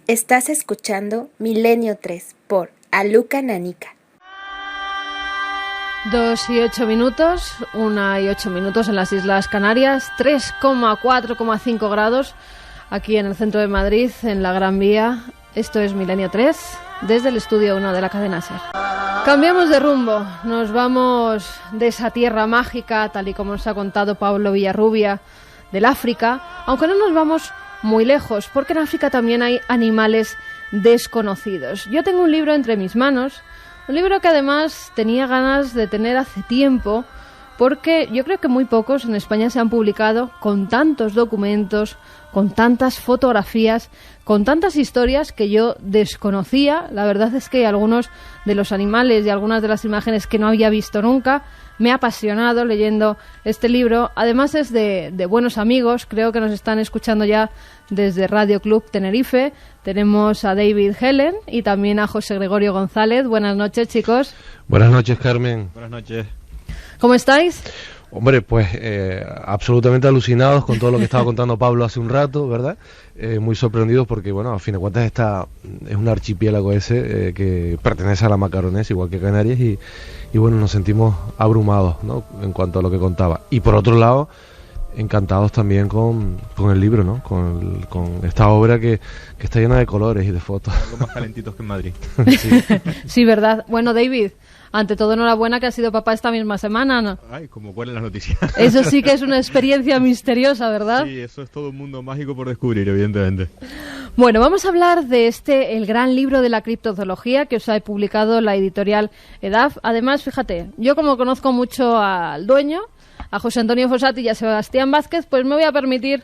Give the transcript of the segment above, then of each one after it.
Estás escuchando Milenio 3 por Aluka Nanica. 2 y 8 minutos, 1 y 8 minutos en las Islas Canarias, 3,4,5 grados aquí en el centro de Madrid, en la Gran Vía. Esto es Milenio 3, desde el estudio 1 de la cadena SER. Cambiamos de rumbo, nos vamos de esa tierra mágica, tal y como nos ha contado Pablo Villarrubia, del África, aunque no nos vamos muy lejos, porque en África también hay animales desconocidos. Yo tengo un libro entre mis manos, un libro que además tenía ganas de tener hace tiempo, porque yo creo que muy pocos en España se han publicado con tantos documentos, con tantas fotografías, con tantas historias que yo desconocía. La verdad es que algunos de los animales y algunas de las imágenes que no había visto nunca me ha apasionado leyendo este libro. Además es de buenos amigos, creo que nos están escuchando ya desde Radio Club Tenerife. Tenemos a David Helen y también a José Gregorio González. Buenas noches, chicos. Buenas noches, Carmen. Buenas noches. ¿Cómo estáis? Hombre, pues absolutamente alucinados con todo lo que estaba contando Pablo hace un rato, ¿verdad? Muy sorprendidos porque, bueno, a fin de cuentas es un archipiélago ese que pertenece a la Macaronés, igual que Canarias, y bueno, nos sentimos abrumados, ¿no?, en cuanto a lo que contaba. Y por otro lado, encantados también con el libro, ¿no?, con esta obra que está llena de colores y de fotos. Algo más calentitos que en Madrid. Sí. Sí, ¿verdad? Bueno, David, ante todo, enhorabuena que has sido papá esta misma semana, ¿no? Ay, como cuál es la noticia. Eso sí que es una experiencia misteriosa, ¿verdad? Sí, eso es todo un mundo mágico por descubrir, evidentemente. Bueno, vamos a hablar de el gran libro de la criptozoología que os ha publicado la editorial EDAF. Además, fíjate, yo como conozco mucho al dueño, a José Antonio Fossati y a Sebastián Vázquez, pues me voy a permitir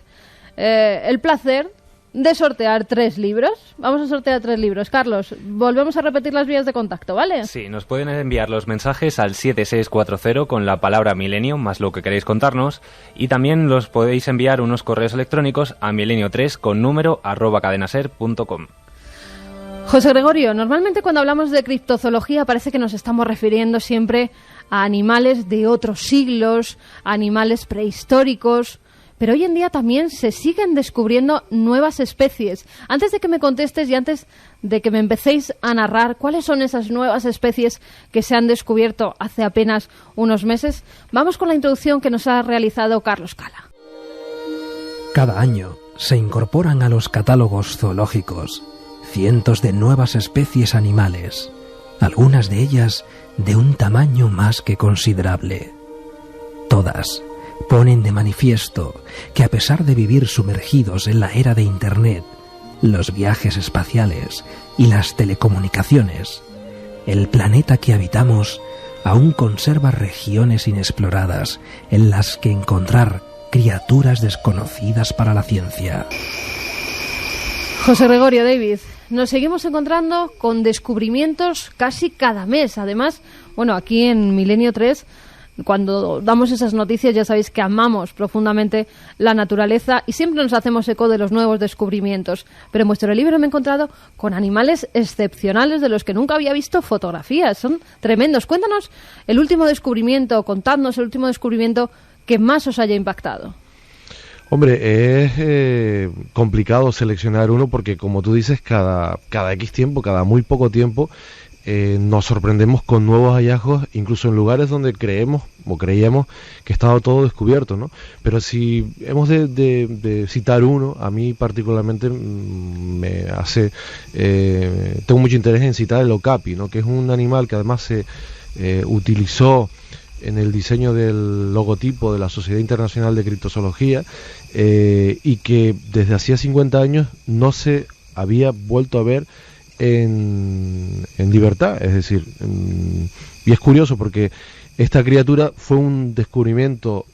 el placer de sortear 3 libros. Vamos a sortear 3 libros. Carlos, volvemos a repetir las vías de contacto, ¿vale? Sí, nos pueden enviar los mensajes al 7640 con la palabra milenio más lo que queréis contarnos, y también los podéis enviar unos correos electrónicos a milenio3 con número @cadenaser.com. José Gregorio, normalmente cuando hablamos de criptozoología parece que nos estamos refiriendo siempre a animales de otros siglos, a animales prehistóricos, pero hoy en día también se siguen descubriendo nuevas especies. Antes de que me contestes y antes de que me empecéis a narrar cuáles son esas nuevas especies que se han descubierto hace apenas unos meses, vamos con la introducción que nos ha realizado Carlos Cala. Cada año se incorporan a los catálogos zoológicos cientos de nuevas especies animales, algunas de ellas de un tamaño más que considerable. Todas ponen de manifiesto que a pesar de vivir sumergidos en la era de Internet, los viajes espaciales y las telecomunicaciones, el planeta que habitamos aún conserva regiones inexploradas en las que encontrar criaturas desconocidas para la ciencia. José Gregorio, David, nos seguimos encontrando con descubrimientos casi cada mes. Además, bueno, aquí en Milenio 3, cuando damos esas noticias, ya sabéis que amamos profundamente la naturaleza y siempre nos hacemos eco de los nuevos descubrimientos. Pero en vuestro libro me he encontrado con animales excepcionales de los que nunca había visto fotografías. Son tremendos. Cuéntanos el último descubrimiento, contadnos el último descubrimiento que más os haya impactado. Hombre, es complicado seleccionar uno porque, como tú dices, cada X tiempo, cada muy poco tiempo, nos sorprendemos con nuevos hallazgos, incluso en lugares donde creíamos que estaba todo descubierto, ¿no? Pero si hemos de citar uno, a mí particularmente me hace... tengo mucho interés en citar el okapi, ¿no?, que es un animal que además se utilizó en el diseño del logotipo de la Sociedad Internacional de Criptozoología, y que desde hacía 50 años no se había vuelto a ver en libertad. Es decir, y es curioso porque esta criatura fue un descubrimiento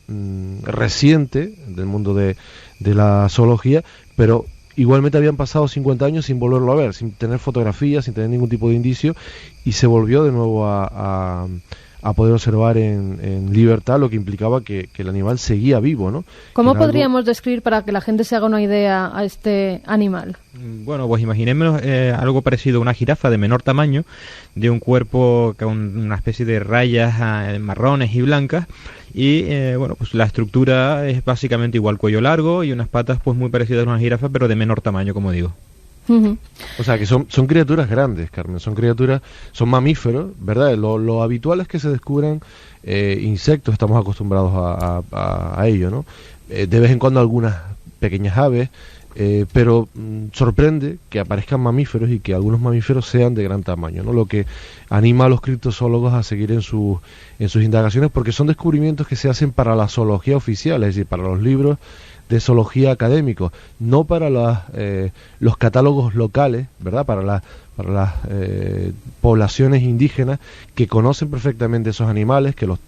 reciente del mundo de la zoología, pero igualmente habían pasado 50 años sin volverlo a ver, sin tener fotografías, sin tener ningún tipo de indicio, y se volvió de nuevo a poder observar en libertad, lo que implicaba que el animal seguía vivo, ¿no? ¿Cómo podríamos describir, para que la gente se haga una idea, a este animal? Bueno, pues imaginémonos algo parecido a una jirafa de menor tamaño, de un cuerpo con una especie de rayas marrones y blancas, y bueno, pues la estructura es básicamente igual, cuello largo y unas patas pues muy parecidas a una jirafa, pero de menor tamaño, como digo. O sea, que son criaturas grandes, Carmen, son mamíferos, ¿verdad? Lo habitual es que se descubran insectos, estamos acostumbrados a ello, ¿no? De vez en cuando algunas pequeñas aves, pero sorprende que aparezcan mamíferos y que algunos mamíferos sean de gran tamaño, ¿no? Lo que anima a los criptozoólogos a seguir en sus indagaciones, porque son descubrimientos que se hacen para la zoología oficial, es decir, para los libros de zoología académicos, no para los catálogos locales, ¿verdad? Para las poblaciones indígenas que conocen perfectamente esos animales, que los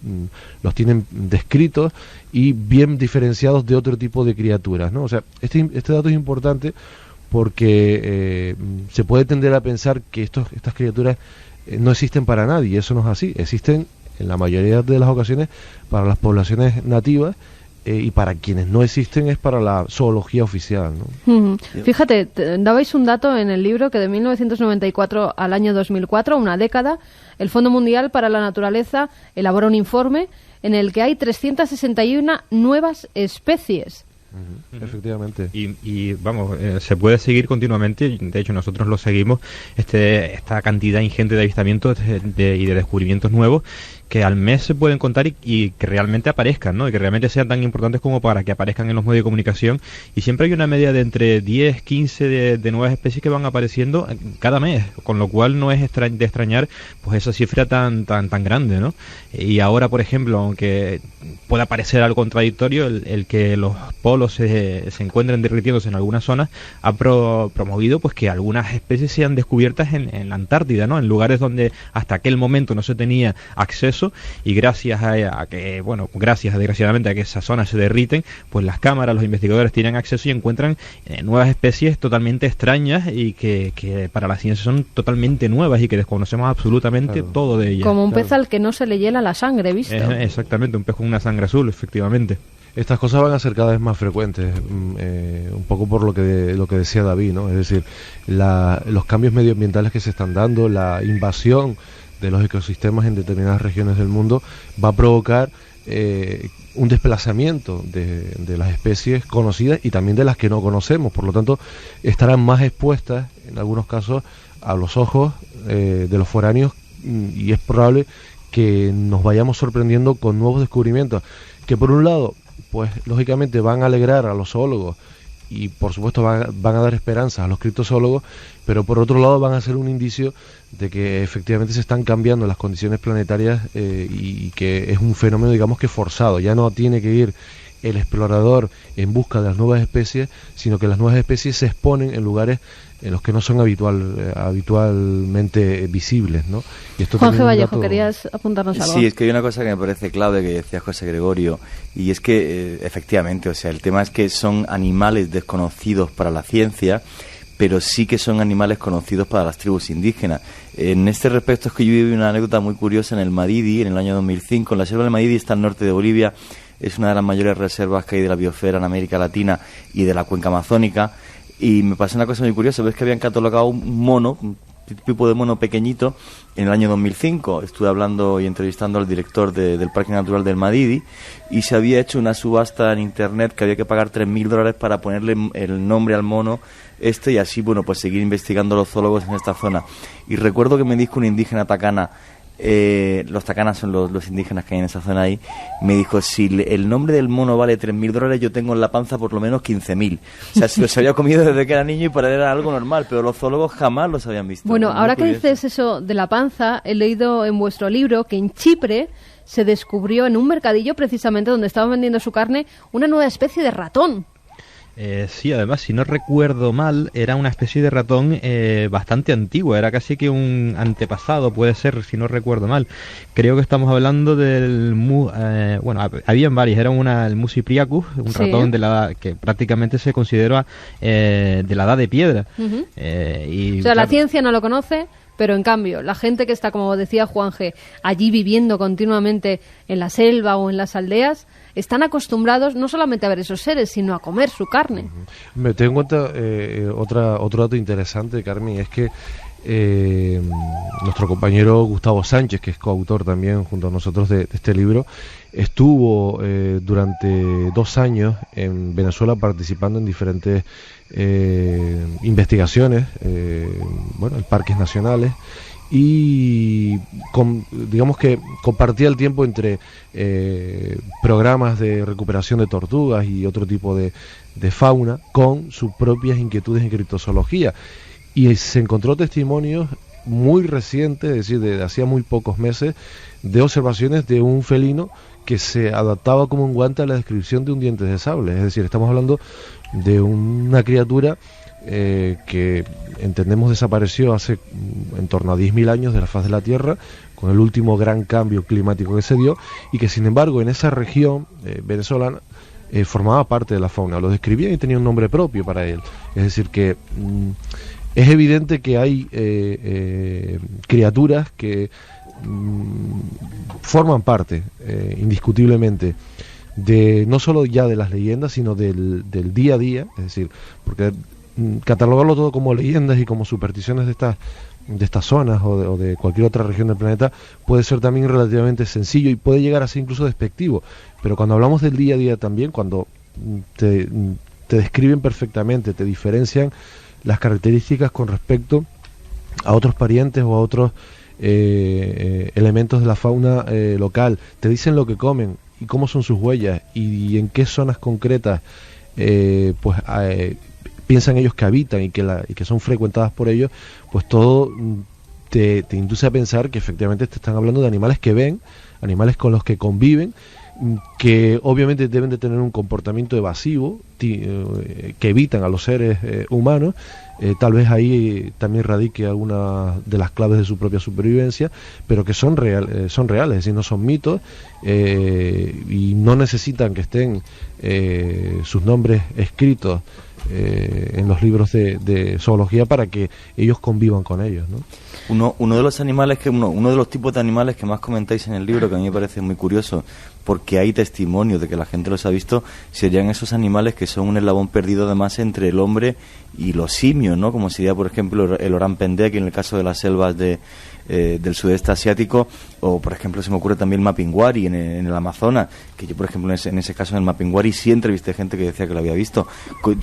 tienen descritos y bien diferenciados de otro tipo de criaturas, ¿no? O sea, este dato es importante porque se puede tender a pensar que estas criaturas no existen para nadie, y eso no es así. Existen en la mayoría de las ocasiones para las poblaciones nativas, y para quienes no existen es para la zoología oficial, ¿no? Fíjate, dabais un dato en el libro que de 1994 al año 2004, una década, el Fondo Mundial para la Naturaleza elabora un informe en el que hay 361 nuevas especies. Efectivamente. Y vamos, se puede seguir continuamente, de hecho nosotros lo seguimos, esta cantidad ingente de avistamientos y de descubrimientos nuevos que al mes se pueden contar y que realmente aparezcan, ¿no? Y que realmente sean tan importantes como para que aparezcan en los medios de comunicación. Y siempre hay una media de entre 10, 15 de nuevas especies que van apareciendo cada mes, con lo cual no es de extrañar pues esa cifra tan grande, ¿no? Y ahora, por ejemplo, aunque pueda parecer algo contradictorio, el que los polos se encuentren derritiéndose en algunas zonas ha promovido pues que algunas especies sean descubiertas en la Antártida, ¿no? En lugares donde hasta aquel momento no se tenía acceso, y gracias a que, bueno, desgraciadamente a que esas zonas se derriten, pues las cámaras, los investigadores tienen acceso y encuentran nuevas especies totalmente extrañas y que para la ciencia son totalmente nuevas y que desconocemos absolutamente todo de ellas. Como un pez al que no se le hiela la sangre, ¿visto? Exactamente, un pez con una sangre azul, efectivamente. Estas cosas van a ser cada vez más frecuentes, un poco por lo que decía David, ¿no? Es decir, los cambios medioambientales que se están dando, la invasión de los ecosistemas en determinadas regiones del mundo va a provocar un desplazamiento de las especies conocidas y también de las que no conocemos. Por lo tanto, estarán más expuestas en algunos casos a los ojos de los foráneos, y es probable que nos vayamos sorprendiendo con nuevos descubrimientos que, por un lado, pues lógicamente van a alegrar a los zoólogos y por supuesto van a dar esperanza a los criptozoólogos, pero por otro lado van a ser un indicio de que efectivamente se están cambiando las condiciones planetarias, y que es un fenómeno, digamos, que forzado. Ya no tiene que ir el explorador en busca de las nuevas especies, sino que las nuevas especies se exponen en lugares en los que no son habitualmente visibles, ¿no? Y esto Juanje Vallejo, ¿querías apuntarnos algo? Sí, es que hay una cosa que me parece clave que decía José Gregorio, y es que efectivamente, o sea, el tema es que son animales desconocidos para la ciencia, pero sí que son animales conocidos para las tribus indígenas. En este respecto es que yo viví una anécdota muy curiosa en el Madidi, en el año 2005. En la selva del Madidi está al norte de Bolivia, es una de las mayores reservas que hay de la biosfera en América Latina y de la cuenca amazónica. Y me pasó una cosa muy curiosa, ves que habían catalogado un mono, un tipo de mono pequeñito, en el año 2005. Estuve hablando y entrevistando al director del Parque Natural del Madidi, y se había hecho una subasta en internet que había que pagar $3.000 para ponerle el nombre al mono y así, bueno, pues seguir investigando los zoólogos en esta zona. Y recuerdo que me dijo un indígena tacana, los tacanas son los indígenas que hay en esa zona ahí, me dijo, si el nombre del mono vale $3.000, yo tengo en la panza por lo menos 15.000. O sea, se los había comido desde que era niño y para él era algo normal, pero los zoólogos jamás los habían visto. Bueno, ahora que dices eso de la panza, he leído en vuestro libro que en Chipre se descubrió en un mercadillo precisamente donde estaban vendiendo su carne una nueva especie de ratón. Sí, además, si no recuerdo mal, era una especie de ratón bastante antigua, era casi que un antepasado, puede ser, si no recuerdo mal. Creo que estamos hablando del... bueno, habían varios, era el Musipriacus, un ratón de la edad, que prácticamente se considera de la edad de piedra. O sea, la ciencia no lo conoce, pero en cambio, la gente que está, como decía Juanje, allí viviendo continuamente en la selva o en las aldeas, están acostumbrados no solamente a ver esos seres, sino a comer su carne. Me tengo en cuenta otro dato interesante, Carmen, es que nuestro compañero Gustavo Sánchez, que es coautor también junto a nosotros de este libro, estuvo durante 2 años en Venezuela participando en diferentes investigaciones, en parques nacionales, y digamos que compartía el tiempo entre programas de recuperación de tortugas y otro tipo de fauna con sus propias inquietudes en criptozoología, y se encontró testimonios muy recientes, es decir, de hacía muy pocos meses, de observaciones de un felino que se adaptaba como un guante a la descripción de un diente de sable. Es decir, estamos hablando de una criatura que entendemos desapareció hace en torno a 10.000 años de la faz de la Tierra, con el último gran cambio climático que se dio, y que sin embargo en esa región venezolana formaba parte de la fauna. Lo describían y tenía un nombre propio para él. Es decir, que es evidente que hay criaturas que forman parte indiscutiblemente de no solo ya de las leyendas, sino del día a día. Es decir, porque catalogarlo todo como leyendas y como supersticiones de estas zonas o de cualquier otra región del planeta puede ser también relativamente sencillo y puede llegar a ser incluso despectivo, pero cuando hablamos del día a día también, cuando te describen perfectamente, te diferencian las características con respecto a otros parientes o a otros elementos de la fauna local, te dicen lo que comen y cómo son sus huellas y en qué zonas concretas piensan ellos que habitan y que son frecuentadas por ellos, pues todo te induce a pensar que efectivamente te están hablando de animales que ven, animales con los que conviven, que obviamente deben de tener un comportamiento evasivo, que evitan a los seres humanos. Tal vez ahí también radique alguna de las claves de su propia supervivencia, pero que son reales, es decir, no son mitos, y no necesitan que estén sus nombres escritos en los libros de zoología para que ellos convivan con ellos, ¿no? Uno de los animales uno de los tipos de animales que más comentáis en el libro, que a mí me parece muy curioso, porque hay testimonios de que la gente los ha visto, serían esos animales que son un eslabón perdido además entre el hombre y los simios, ¿no? Como sería, por ejemplo, el orán pendek en el caso de las selvas del sudeste asiático, o por ejemplo se me ocurre también el mapinguari en el Amazonas, que yo por ejemplo en ese caso en el mapinguari sí entrevisté gente que decía que lo había visto.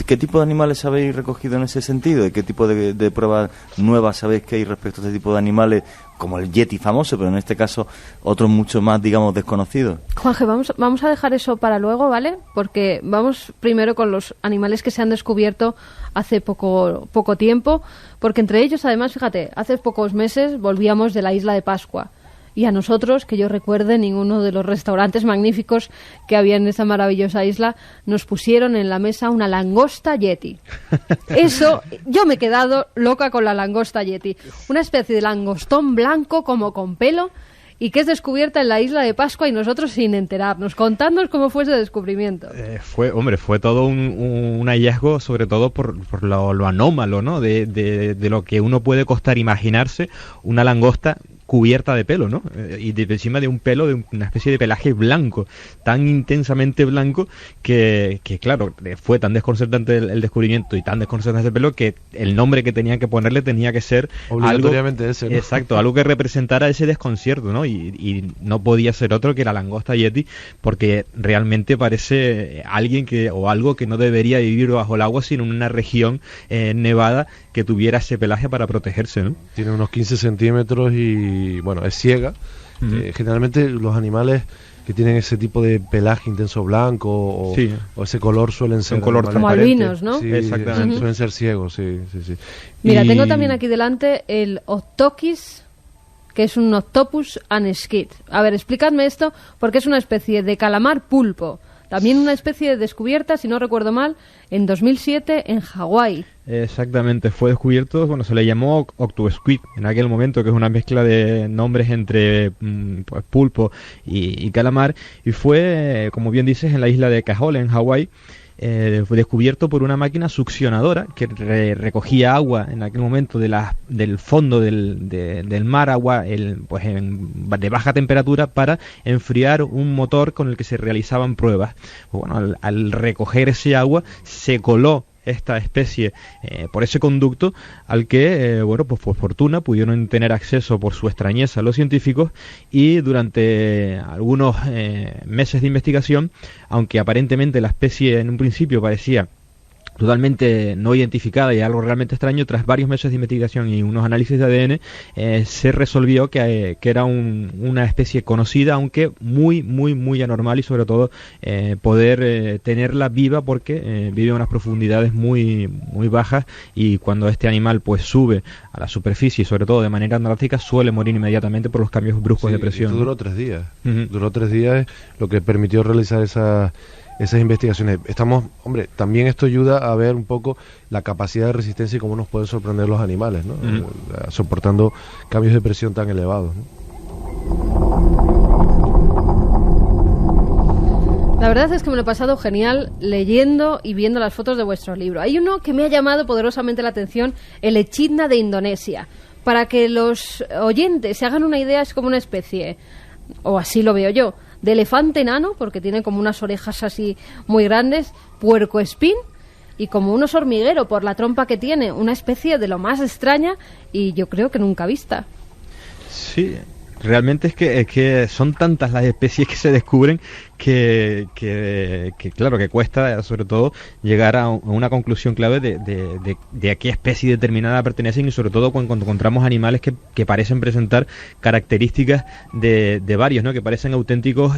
¿Qué tipo de animales habéis recogido en ese sentido? ¿De qué tipo de pruebas nuevas sabéis que hay respecto a este tipo de animales, como el yeti famoso, pero en este caso otros mucho más, digamos, desconocidos? Juanje, vamos a dejar eso para luego, ¿vale? Porque vamos primero con los animales que se han descubierto hace poco tiempo, porque entre ellos, además, fíjate, hace pocos meses volvíamos de la isla de Pascua, y a nosotros, que yo recuerde, ninguno de los restaurantes magníficos que había en esa maravillosa isla nos pusieron en la mesa una langosta yeti. Eso, yo me he quedado loca con la langosta yeti. Una especie de langostón blanco como con pelo y que es descubierta en la isla de Pascua y nosotros sin enterarnos. Contadnos cómo fue ese descubrimiento. Fue todo un hallazgo, sobre todo por lo anómalo, ¿no? De lo que uno puede costar imaginarse una langosta cubierta de pelo, ¿no? Y encima de un pelo, de una especie de pelaje blanco, tan intensamente blanco que claro, fue tan desconcertante el descubrimiento y tan desconcertante el pelo que el nombre que tenían que ponerle tenía que ser obligatoriamente algo, ese, ¿no? Exacto, algo que representara ese desconcierto, ¿no? Y no podía ser otro que la langosta yeti, porque realmente parece alguien o algo que no debería vivir bajo el agua, sino en una región nevada que tuviera ese pelaje para protegerse, ¿no? Tiene unos 15 centímetros y bueno, es ciega. Generalmente los animales que tienen ese tipo de pelaje intenso blanco o ese color suelen ser como albinos, ¿no? Sí, exactamente. Suelen ser ciegos, sí. Mira, tengo también aquí delante el Octoquis, que es un Octopus anesquid. A ver, explicadme esto, porque es una especie de calamar pulpo. También una especie descubierta, si no recuerdo mal, en 2007 en Hawái. Exactamente, fue descubierto, se le llamó Octosquid en aquel momento, que es una mezcla de nombres entre pues, pulpo y calamar, y fue, como bien dices, en la isla de Cajole, en Hawái. Fue descubierto por una máquina succionadora que recogía agua en aquel momento del fondo del mar, agua de baja temperatura, para enfriar un motor con el que se realizaban pruebas. Bueno, al recoger ese agua se coló esta especie por ese conducto al que, bueno, pues por fortuna pudieron tener acceso por su extrañeza los científicos, y durante algunos meses de investigación, aunque aparentemente la especie en un principio parecía totalmente no identificada y algo realmente extraño, tras varios meses de investigación y unos análisis de ADN, se resolvió que era una especie conocida, aunque muy anormal, y sobre todo poder tenerla viva, porque vive a unas profundidades muy bajas, y cuando este animal pues sube a la superficie, sobre todo de manera drástica, suele morir inmediatamente por los cambios bruscos de presión. Duró 3 días. Duró 3 días, lo que permitió realizar esas investigaciones. También esto ayuda a ver un poco la capacidad de resistencia y cómo nos pueden sorprender los animales, ¿no? Soportando cambios de presión tan elevados, ¿no? La verdad es que me lo he pasado genial leyendo y viendo las fotos de vuestro libro. Hay uno que me ha llamado poderosamente la atención, el echidna de Indonesia. Para que los oyentes se hagan una idea, es como una especie, o así lo veo yo, de elefante enano, porque tiene como unas orejas así muy grandes, puercoespín, y como un oso hormiguero por la trompa que tiene, una especie de lo más extraña y yo creo que nunca vista. Sí, realmente es que son tantas las especies que se descubren que claro, que cuesta sobre todo llegar a una conclusión clave de a qué especie determinada pertenecen, y sobre todo cuando encontramos animales que parecen presentar características de varios, ¿no? Que parecen auténticos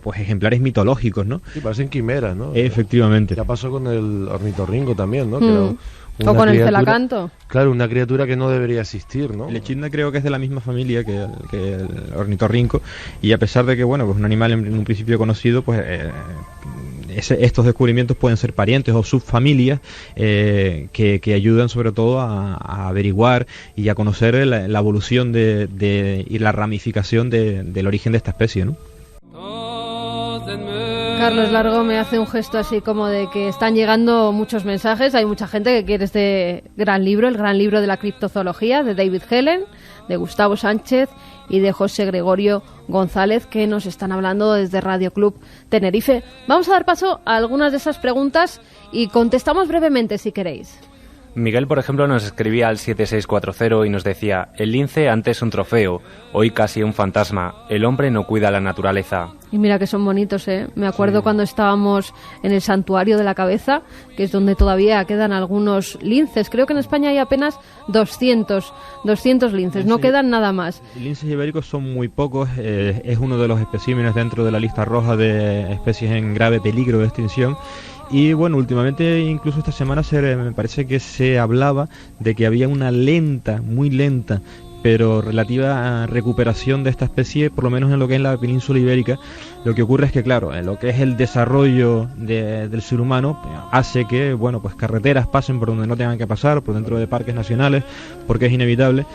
pues ejemplares mitológicos, ¿no? Sí, parecen quimeras, ¿no? Efectivamente. Ya pasó con el ornitorrinco también, ¿no? Que era o con el celacanto. Claro, una criatura que no debería existir, ¿no? El echidna creo que es de la misma familia que el ornitorrinco, y a pesar de que, bueno, pues un animal en un principio conocido, pues estos descubrimientos pueden ser parientes o subfamilias que ayudan sobre todo a averiguar y a conocer la evolución y la ramificación del origen de esta especie, ¿no? Carlos Largo me hace un gesto así como de que están llegando muchos mensajes. Hay mucha gente que quiere este gran libro, el gran libro de la criptozoología, de David Helen, de Gustavo Sánchez y de José Gregorio González, que nos están hablando desde Radio Club Tenerife. Vamos a dar paso a algunas de esas preguntas y contestamos brevemente si queréis. Miguel, por ejemplo, nos escribía al 7640 y nos decía: el lince antes un trofeo, hoy casi un fantasma, el hombre no cuida la naturaleza. Y mira que son bonitos, ¿eh? Me acuerdo cuando estábamos en el Santuario de la Cabeza, que es donde todavía quedan algunos linces. Creo que en España hay apenas 200 linces, no quedan nada más. Linces ibéricos son muy pocos, es uno de los especímenes dentro de la lista roja de especies en grave peligro de extinción. Y bueno, últimamente, incluso esta semana, me parece que se hablaba de que había una muy lenta, pero relativa recuperación de esta especie, por lo menos en lo que es la península ibérica. Lo que ocurre es que, claro, en lo que es el desarrollo del ser humano, hace que, bueno, pues carreteras pasen por donde no tengan que pasar, por dentro de parques nacionales, porque es inevitable.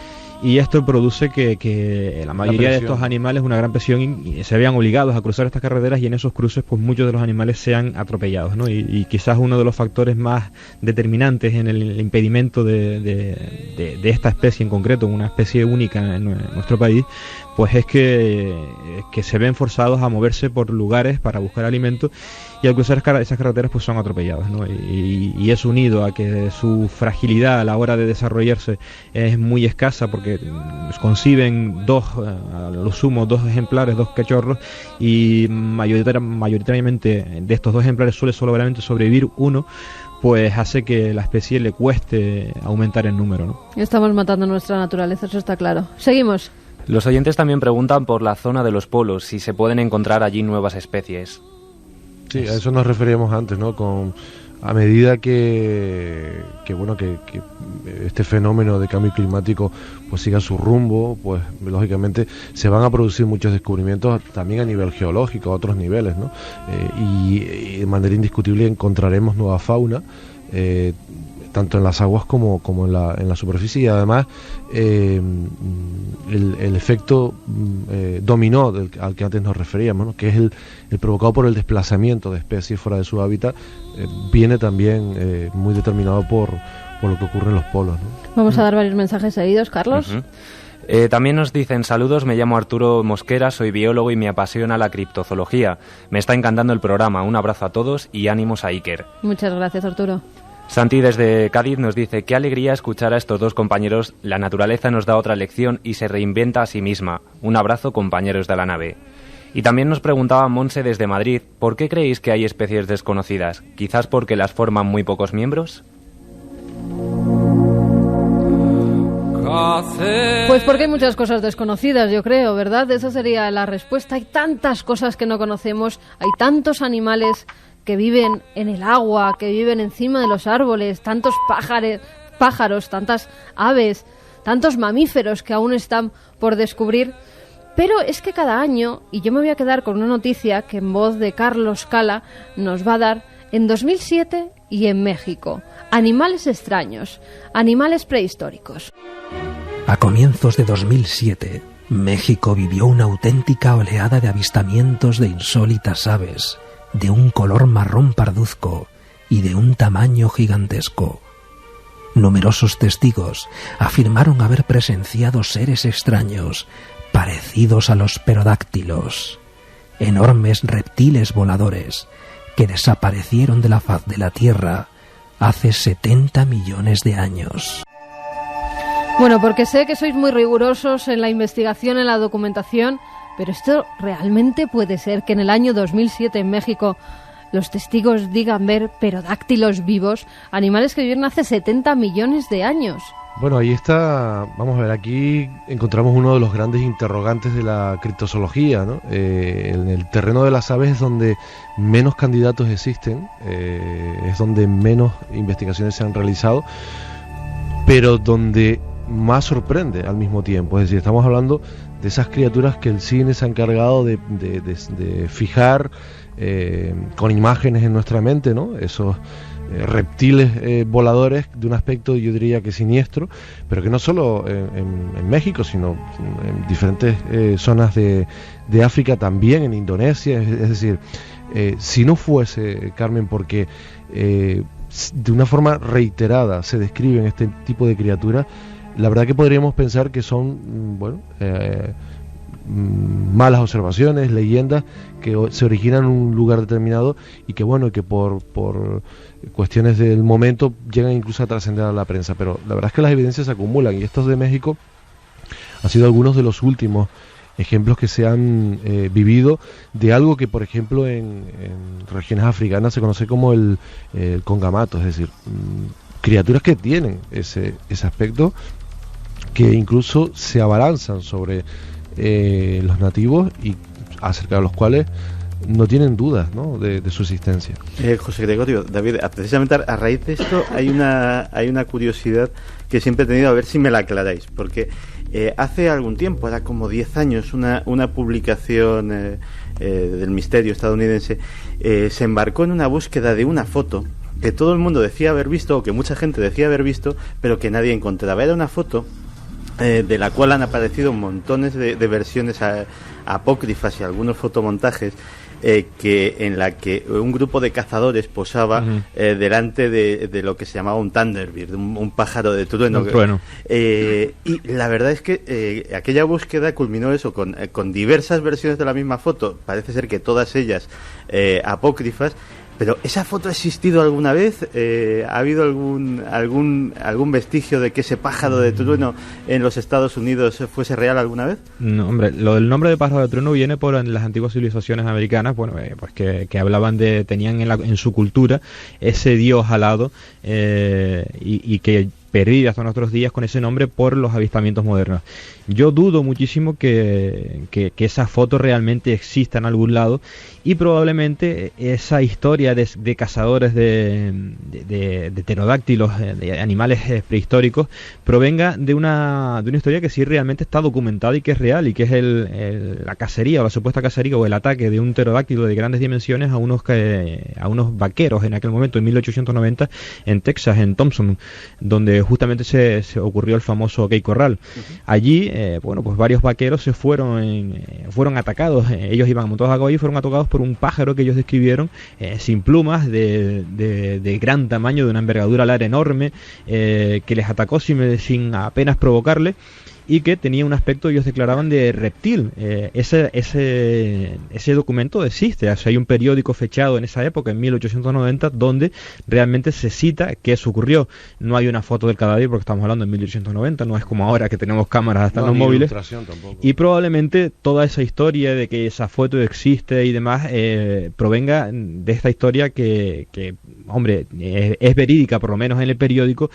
Y esto produce que la mayoría de estos animales, una gran presión, y se vean obligados a cruzar estas carreteras, y en esos cruces pues muchos de los animales sean atropellados, ¿no? Y quizás uno de los factores más determinantes en el impedimento de esta especie en concreto, una especie única en nuestro país, pues es que se ven forzados a moverse por lugares para buscar alimento, y al cruzar esas carreteras pues son atropellados, ¿no? Y eso, unido a que su fragilidad a la hora de desarrollarse es muy escasa, porque conciben a lo sumo dos ejemplares, dos cachorros, y mayoritariamente de estos dos ejemplares suele solamente sobrevivir uno, pues hace que la especie le cueste aumentar en número, ¿no? Estamos matando nuestra naturaleza, eso está claro. Seguimos. Los oyentes también preguntan por la zona de los polos, si se pueden encontrar allí nuevas especies. Sí, a eso nos referíamos antes, ¿no? A medida que este fenómeno de cambio climático pues siga su rumbo, pues lógicamente se van a producir muchos descubrimientos también a nivel geológico, a otros niveles, ¿no? Y de manera indiscutible encontraremos nueva fauna, tanto en las aguas como en la superficie, y además el efecto dominó al que antes nos referíamos, ¿no? Que es el provocado por el desplazamiento de especies fuera de su hábitat, viene también muy determinado por lo que ocurre en los polos, ¿no? Vamos a dar varios mensajes seguidos, Carlos. También nos dicen: saludos, me llamo Arturo Mosquera, soy biólogo y me apasiona la criptozoología. Me está encantando el programa, un abrazo a todos y ánimos a Iker. Muchas gracias, Arturo. Santi desde Cádiz nos dice: qué alegría escuchar a estos dos compañeros, la naturaleza nos da otra lección y se reinventa a sí misma. Un abrazo, compañeros de la nave. Y también nos preguntaba Monse desde Madrid: ¿por qué creéis que hay especies desconocidas? ¿Quizás porque las forman muy pocos miembros? Pues porque hay muchas cosas desconocidas, yo creo, ¿verdad? Esa sería la respuesta. Hay tantas cosas que no conocemos, hay tantos animales que viven en el agua, que viven encima de los árboles, tantos pájaros, tantas aves, tantos mamíferos que aún están por descubrir. Pero es que cada año, y yo me voy a quedar con una noticia que en voz de Carlos Cala nos va a dar, en 2007 y en México, animales extraños, animales prehistóricos. A comienzos de 2007, México vivió una auténtica oleada de avistamientos de insólitas aves, de un color marrón parduzco y de un tamaño gigantesco. Numerosos testigos afirmaron haber presenciado seres extraños, parecidos a los pterodáctilos, enormes reptiles voladores que desaparecieron de la faz de la Tierra hace 70 millones de años. Bueno, porque sé que sois muy rigurosos en la investigación, en la documentación, pero esto realmente puede ser que en el año 2007 en México los testigos digan ver pterodáctilos vivos, animales que vivieron hace 70 millones de años. Bueno, ahí está, vamos a ver, aquí encontramos uno de los grandes interrogantes de la criptozoología, ¿no? En el terreno de las aves es donde menos candidatos existen, es donde menos investigaciones se han realizado, pero donde más sorprende al mismo tiempo. Es decir, estamos hablando de esas criaturas que el cine se ha encargado de fijar con imágenes en nuestra mente, ¿no? Esos reptiles voladores de un aspecto, yo diría que siniestro, pero que no solo en México, sino en diferentes zonas de África, también en Indonesia. Es decir, si no fuese, Carmen, porque de una forma reiterada se describen este tipo de criaturas, la verdad que podríamos pensar que son, malas observaciones, leyendas que se originan en un lugar determinado y que, bueno, que por cuestiones del momento llegan incluso a trascender a la prensa. Pero la verdad es que las evidencias se acumulan, y estos de México han sido algunos de los últimos ejemplos que se han vivido de algo que, por ejemplo, en regiones africanas se conoce como el congamato, es decir, criaturas que tienen ese aspecto, que incluso se abalanzan sobre los nativos y acerca de los cuales no tienen dudas, ¿no?, de su existencia. José Gregorio, David, precisamente a raíz de esto hay una curiosidad que siempre he tenido, a ver si me la aclaráis, porque hace algún tiempo, era como 10 años, una publicación del Misterio estadounidense se embarcó en una búsqueda de una foto que todo el mundo decía haber visto, o que mucha gente decía haber visto, pero que nadie encontraba. Era una foto de la cual han aparecido montones de versiones apócrifas y algunos fotomontajes, en la que un grupo de cazadores posaba delante de lo que se llamaba un Thunderbird, un pájaro de trueno. Y la verdad es que aquella búsqueda culminó eso con diversas versiones de la misma foto, parece ser que todas ellas apócrifas. Pero ¿esa foto ha existido alguna vez? ¿Ha habido algún vestigio de que ese pájaro de trueno en los Estados Unidos fuese real alguna vez? No, hombre, lo del nombre de pájaro de trueno viene por las antiguas civilizaciones americanas, bueno, pues que hablaban tenían en su cultura ese dios alado, y que perdido hasta nuestros días con ese nombre por los avistamientos modernos. Yo dudo muchísimo que esa foto realmente exista en algún lado, y probablemente esa historia de cazadores de pterodáctilos, de animales prehistóricos, provenga de una historia que sí realmente está documentada y que es real, y que es la cacería o la supuesta cacería o el ataque de un pterodáctilo de grandes dimensiones a unos vaqueros en aquel momento, en 1890, en Texas, en Thompson, donde justamente se ocurrió el famoso OK Corral. Allí, pues varios vaqueros fueron atacados. Ellos iban montados a caballo y fueron atacados por un pájaro que ellos describieron sin plumas, de gran tamaño, de una envergadura alar enorme, que les atacó sin apenas provocarle. y que tenía un aspecto, ellos declaraban, de reptil. Ese documento existe, o sea, hay un periódico fechado en esa época, en 1890, donde realmente se cita que eso ocurrió. No hay una foto del cadáver porque estamos hablando de 1890, no es como ahora que tenemos cámaras hasta en los móviles. Y probablemente toda esa historia de que esa foto existe y demás provenga de esta historia que hombre, es verídica, por lo menos en el periódico,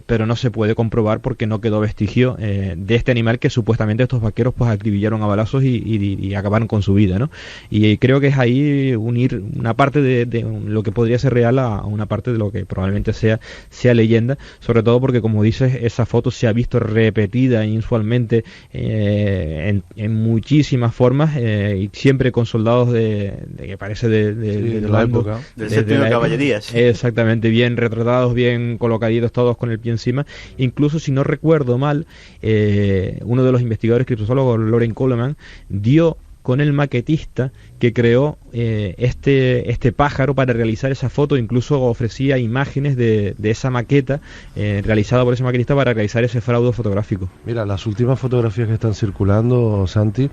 pero no se puede comprobar porque no quedó vestigio de este animal que supuestamente estos vaqueros pues acribillaron a balazos y acabaron con su vida, ¿no? Y creo que es ahí unir una parte de lo que podría ser real a una parte de lo que probablemente sea leyenda, sobre todo porque, como dices, esa foto se ha visto repetida inusualmente en muchísimas formas y siempre con soldados que parece de la época, del séptimo de caballería. Sí. Exactamente, bien retratados, bien colocaditos todos con el pie encima. Incluso, si no recuerdo mal, uno de los investigadores criptozoólogos, Loren Coleman, dio con el maquetista que creó este pájaro para realizar esa foto. Incluso ofrecía imágenes de esa maqueta realizada por ese maquetista para realizar ese fraude fotográfico. Mira, las últimas fotografías que están circulando, Santi,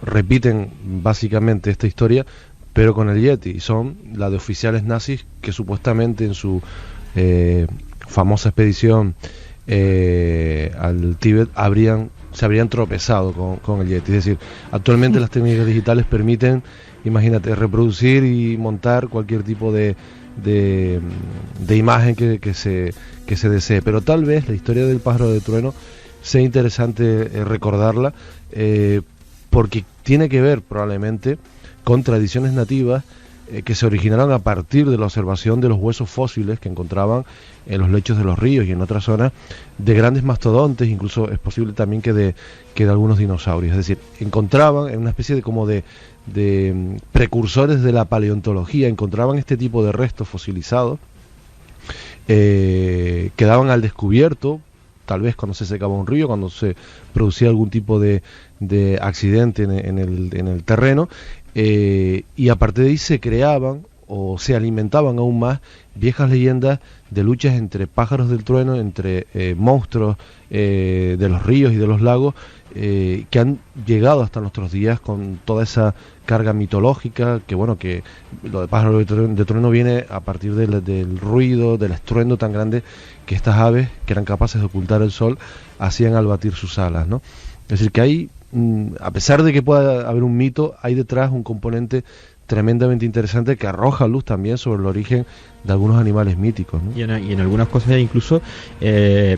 repiten básicamente esta historia, pero con el Yeti. Son la de oficiales nazis que supuestamente en su famosa expedición al Tíbet se habrían tropezado con el Yeti. Es decir, actualmente las técnicas digitales permiten, imagínate, reproducir y montar cualquier tipo de imagen que se desee. Pero tal vez la historia del pájaro de trueno sea interesante recordarla, porque tiene que ver probablemente con tradiciones nativas que se originaron a partir de la observación de los huesos fósiles que encontraban en los lechos de los ríos y en otras zonas de grandes mastodontes. Incluso es posible también que de algunos dinosaurios. Es decir, encontraban en una especie de precursores de la paleontología, encontraban este tipo de restos fosilizados, quedaban al descubierto, tal vez cuando se secaba un río, cuando se producía algún tipo de accidente en el terreno, y a partir de ahí se creaban o se alimentaban aún más viejas leyendas de luchas entre pájaros del trueno, entre monstruos de los ríos y de los lagos, que han llegado hasta nuestros días con toda esa carga mitológica, que bueno, que lo de pájaros de trueno viene a partir del ruido, del estruendo tan grande que estas aves, que eran capaces de ocultar el sol, hacían al batir sus alas, ¿no? Es decir, que hay, a pesar de que pueda haber un mito, hay detrás un componente tremendamente interesante que arroja luz también sobre el origen de algunos animales míticos, ¿no? Y en algunas cosas hay incluso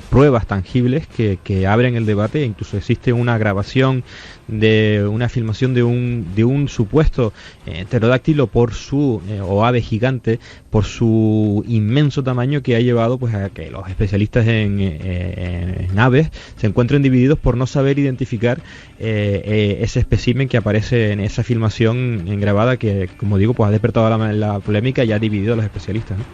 pruebas tangibles que abren el debate. Incluso existe una grabación de una filmación de un supuesto pterodáctilo o ave gigante, por su inmenso tamaño, que ha llevado pues a que los especialistas en aves se encuentren divididos por no saber identificar ese espécimen que aparece en esa filmación grabada, que, como digo, pues ha despertado la polémica y ha dividido a los especialistas, ¿no?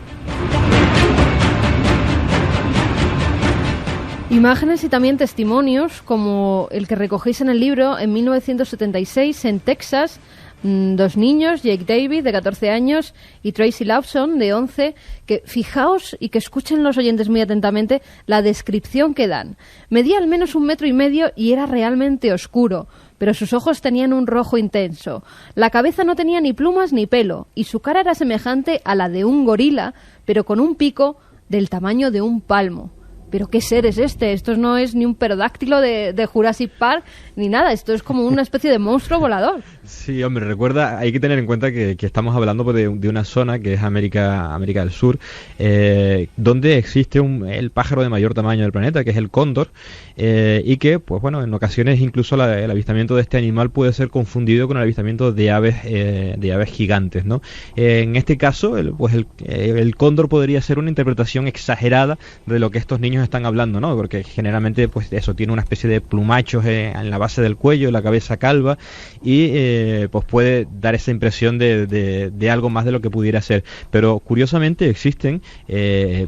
Imágenes y también testimonios, como el que recogéis en el libro. En 1976, en Texas, dos niños, Jake David, de 14 años, y Tracy Lawson, de 11, que fijaos y que escuchen los oyentes muy atentamente la descripción que dan. Medía al menos 1,5 metros y era realmente oscuro, pero sus ojos tenían un rojo intenso. La cabeza no tenía ni plumas ni pelo, y su cara era semejante a la de un gorila, pero con un pico del tamaño de un palmo. ¿Pero qué ser es este? Esto no es ni un pterodáctilo de Jurassic Park ni nada. Esto es como una especie de monstruo volador. Sí, hombre, recuerda, hay que tener en cuenta que estamos hablando pues, de una zona que es América del Sur, donde existe el pájaro de mayor tamaño del planeta, que es el cóndor, y que, pues bueno, en ocasiones incluso el avistamiento de este animal puede ser confundido con el avistamiento de aves gigantes, ¿no? En este caso, el cóndor podría ser una interpretación exagerada de lo que estos niños están hablando, ¿no? Porque generalmente, pues eso, tiene una especie de plumachos en la base del cuello, la cabeza calva, y pues puede dar esa impresión de algo más de lo que pudiera ser. Pero curiosamente existen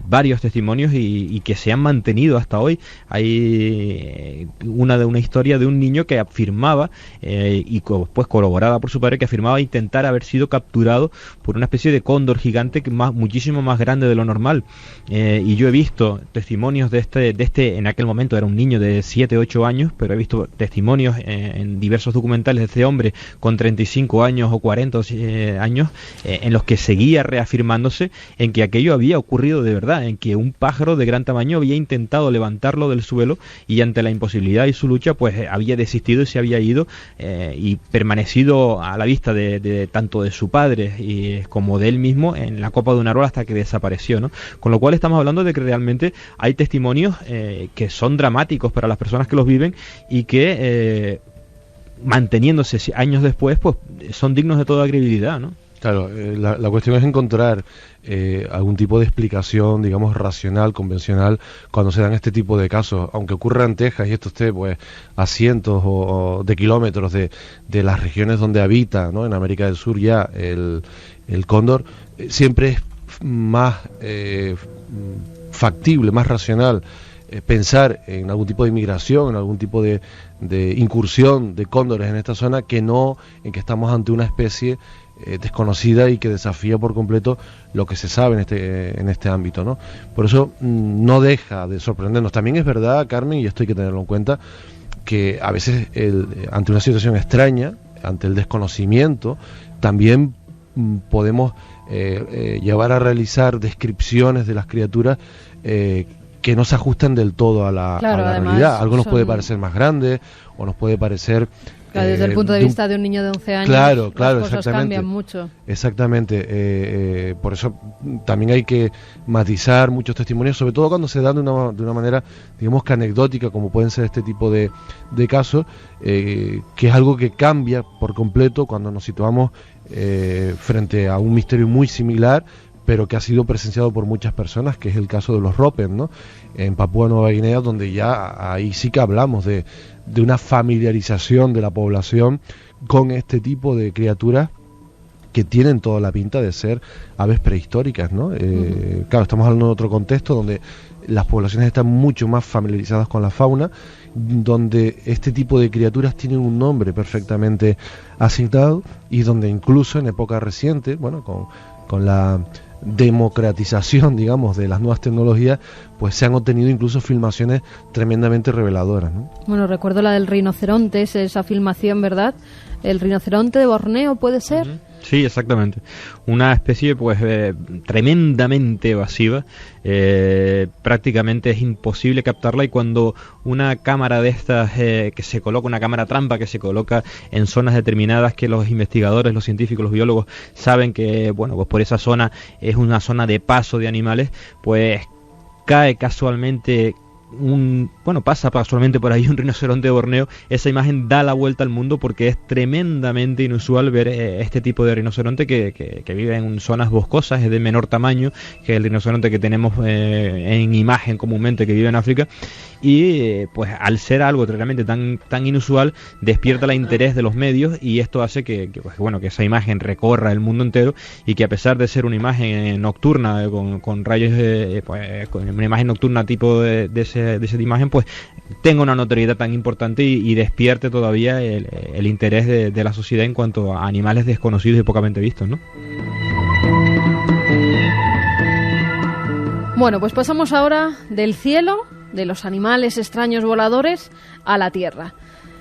varios testimonios y que se han mantenido hasta hoy. Hay una historia de un niño que afirmaba, y pues corroborada por su padre, que afirmaba intentar haber sido capturado por una especie de cóndor gigante muchísimo más grande de lo normal. Y yo he visto testimonios de este, en aquel momento era un niño de 7, 8 años, pero he visto testimonios en diversos documentales de este hombre con 35 años o 40 años, en los que seguía reafirmándose en que aquello había ocurrido de verdad, en que un pájaro de gran tamaño había intentado levantarlo del suelo y ante la imposibilidad y su lucha pues había desistido y se había ido, y permanecido a la vista de tanto de su padre como de él mismo en la copa de un árbol hasta que desapareció, ¿no? Con lo cual estamos hablando de que realmente hay testimonios que son dramáticos para las personas que los viven y que manteniéndose años después pues son dignos de toda credibilidad, ¿no? Claro, la cuestión es encontrar algún tipo de explicación, digamos, racional, convencional, cuando se dan este tipo de casos. Aunque ocurra en Texas y esto esté pues a cientos o de kilómetros de las regiones donde habita, ¿no? En América del Sur ya el cóndor, siempre es más factible, más racional pensar en algún tipo de inmigración, en algún tipo de incursión de cóndores en esta zona, que no en que estamos ante una especie desconocida y que desafía por completo lo que se sabe en este ámbito, ¿no? Por eso no deja de sorprendernos. También es verdad, Carmen, y esto hay que tenerlo en cuenta, que a veces ante una situación extraña, ante el desconocimiento, también podemos llevar a realizar descripciones de las criaturas que no se ajustan del todo a la realidad. Algo nos puede parecer más grande o nos puede parecer... Claro, desde el punto de vista de un niño de 11 años, claro, las cosas exactamente, cambian mucho. Exactamente. Por eso también hay que matizar muchos testimonios, sobre todo cuando se dan de una manera, digamos, que anecdótica, como pueden ser este tipo de casos, que es algo que cambia por completo cuando nos situamos frente a un misterio muy similar, pero que ha sido presenciado por muchas personas, que es el caso de los Ropen, ¿no? En Papúa Nueva Guinea, donde ya ahí sí que hablamos de una familiarización de la población con este tipo de criaturas que tienen toda la pinta de ser aves prehistóricas, ¿no? Claro, estamos hablando de otro contexto donde las poblaciones están mucho más familiarizadas con la fauna, donde este tipo de criaturas tienen un nombre perfectamente asignado y donde incluso en época reciente, bueno, con la democratización, digamos, de las nuevas tecnologías, pues se han obtenido incluso filmaciones tremendamente reveladoras, ¿no? Bueno, recuerdo la del rinoceronte, esa filmación, ¿verdad? El rinoceronte de Borneo, ¿puede ser? Sí, exactamente. Una especie pues tremendamente evasiva, prácticamente es imposible captarla, y cuando una cámara de estas que se coloca, una cámara trampa que se coloca en zonas determinadas que los investigadores, los científicos, los biólogos saben que, bueno, pues por esa zona es una zona de paso de animales, pues cae casualmente pasa casualmente por ahí un rinoceronte de Borneo. Esa imagen da la vuelta al mundo porque es tremendamente inusual ver este tipo de rinoceronte que vive en zonas boscosas, es de menor tamaño que el rinoceronte que tenemos en imagen comúnmente, que vive en África, y pues al ser algo realmente tan inusual despierta el interés de los medios, y esto hace que esa imagen recorra el mundo entero, y que a pesar de ser una imagen nocturna con rayos, con una imagen nocturna tipo de esa imagen, pues tenga una notoriedad tan importante y despierte todavía el interés de la sociedad en cuanto a animales desconocidos y pocamente vistos, ¿no? Bueno, pues pasamos ahora del cielo, de los animales extraños voladores, a la tierra.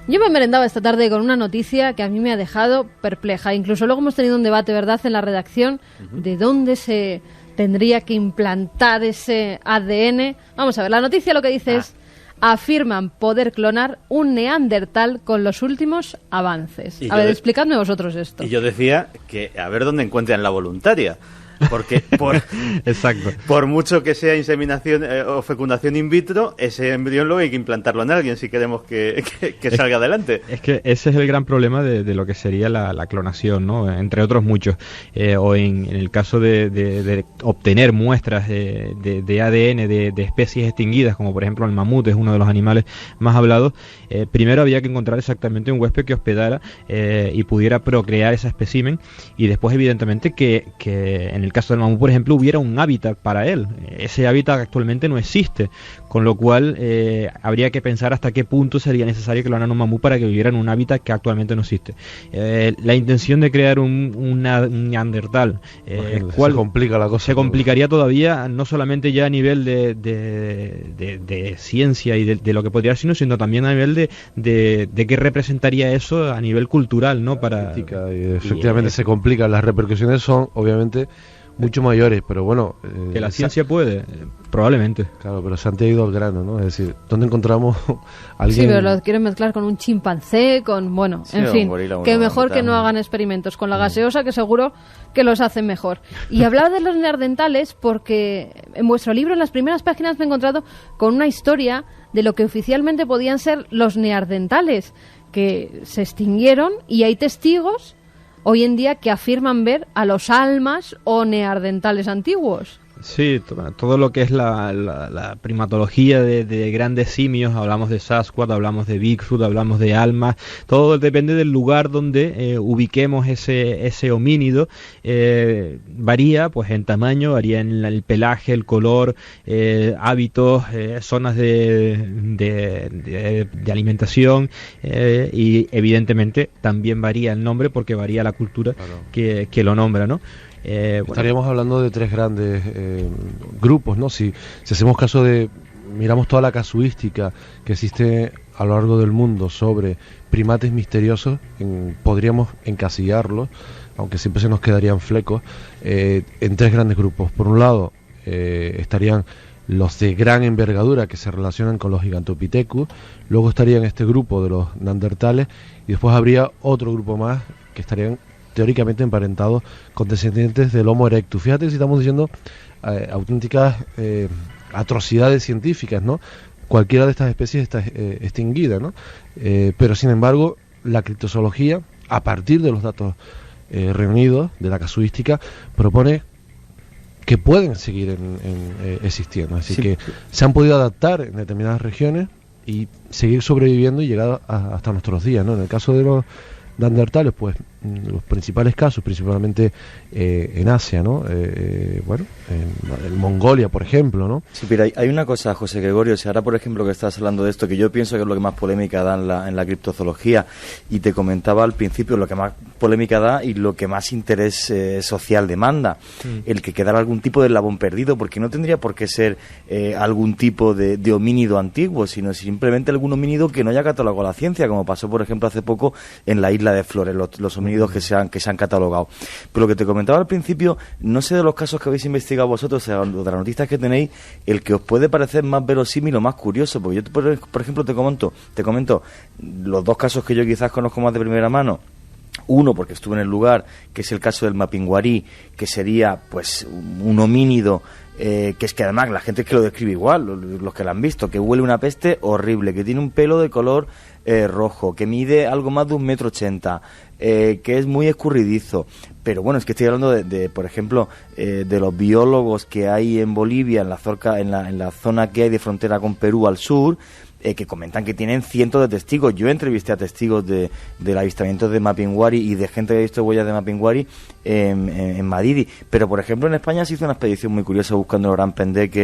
Yo me merendaba esta tarde con una noticia que a mí me ha dejado perpleja. Incluso luego hemos tenido un debate, ¿verdad?, en la redacción, de dónde se tendría que implantar ese ADN. Vamos a ver, la noticia lo que dice es: afirman poder clonar un neandertal con los últimos avances. A ver, explicadme vosotros esto. Y yo decía que a ver dónde encuentran la voluntaria. Porque Exacto. por mucho que sea inseminación o fecundación in vitro, ese embrión luego hay que implantarlo en alguien si queremos que salga adelante. Es que ese es el gran problema de lo que sería la clonación, ¿no? Entre otros muchos. O en el caso de obtener muestras de ADN de especies extinguidas, como por ejemplo el mamut es uno de los animales más hablados, primero había que encontrar exactamente un huésped que hospedara y pudiera procrear ese espécimen, y después evidentemente que en el caso del mamut, por ejemplo, hubiera un hábitat para él. Ese hábitat actualmente no existe, con lo cual habría que pensar hasta qué punto sería necesario clonar un mamut para que viviera en un hábitat que actualmente no existe. La intención de crear un neandertal, se complica la cosa. Se complicaría todavía, no solamente ya a nivel de ciencia y de lo que podría ser, sino también a nivel de qué representaría eso a nivel cultural, ¿no? Para efectivamente se complica. Las repercusiones son obviamente mucho mayores, pero bueno, que la ciencia puede, probablemente. Claro, pero se han ido al grano, ¿no? Es decir, ¿dónde encontramos a alguien? Sí, pero lo quieren mezclar con un chimpancé, bueno, sí, en fin, gorila, que mejor que no hagan experimentos con la gaseosa, que seguro que los hacen mejor. Y hablaba de los neandertales porque en vuestro libro, en las primeras páginas, me he encontrado con una historia de lo que oficialmente podían ser los neandertales, que se extinguieron, y hay testigos hoy en día que afirman ver a los almas o neandertales antiguos. Sí, todo lo que es la primatología de grandes simios, hablamos de Sasquatch, hablamos de Bigfoot, hablamos de almas, todo depende del lugar donde ubiquemos ese homínido, varía pues en tamaño, varía en el pelaje, el color, hábitos, zonas de alimentación, y evidentemente también varía el nombre porque varía la cultura, claro, que lo nombra, ¿no? Estaríamos hablando de tres grandes grupos, ¿no? Si hacemos caso miramos toda la casuística que existe a lo largo del mundo sobre primates misteriosos, podríamos encasillarlos, aunque siempre se nos quedarían flecos, en tres grandes grupos. Por un lado estarían los de gran envergadura, que se relacionan con los Gigantopithecus, luego estarían este grupo de los neandertales, y después habría otro grupo más que estarían teóricamente emparentados con descendientes del Homo erectus. Fíjate si estamos diciendo auténticas atrocidades científicas, ¿no? Cualquiera de estas especies está extinguida, ¿no? Pero sin embargo, la criptozoología, a partir de los datos reunidos de la casuística, propone que pueden seguir existiendo. Así que se han podido adaptar en determinadas regiones y seguir sobreviviendo y llegar hasta nuestros días, ¿no? En el caso de los neandertales, pues los principales casos, principalmente en Asia, ¿no? Bueno, en Mongolia, por ejemplo, ¿no? Sí, pero hay una cosa, José Gregorio, si ahora, por ejemplo, que estás hablando de esto, que yo pienso que es lo que más polémica da en la criptozoología, y te comentaba al principio lo que más polémica da y lo que más interés social demanda, el que quedara algún tipo de eslabón perdido, porque no tendría por qué ser algún tipo de homínido antiguo, sino simplemente algún homínido que no haya catalogado la ciencia, como pasó, por ejemplo, hace poco en la isla de Flores, los homínidos que se han catalogado. Pero lo que te comentaba al principio, no sé de los casos que habéis investigado vosotros, o de las noticias que tenéis, el que os puede parecer más verosímil o más curioso, porque yo, por ejemplo, te comento los dos casos que yo quizás conozco más de primera mano. Uno, porque estuve en el lugar, que es el caso del mapinguari, que sería pues un homínido, que es que además la gente es que lo describe igual, los que lo han visto, que huele una peste horrible, que tiene un pelo de color rojo, que mide algo más de 1,80 m, que es muy escurridizo. Pero bueno, es que estoy hablando por ejemplo, de los biólogos que hay en Bolivia, en la zona que hay de frontera con Perú al sur, que comentan que tienen cientos de testigos. Yo entrevisté a testigos del avistamiento de mapinguari y de gente que ha visto huellas de mapinguari en Madrid. Pero por ejemplo en España se hizo una expedición muy curiosa buscando el Orang Pendek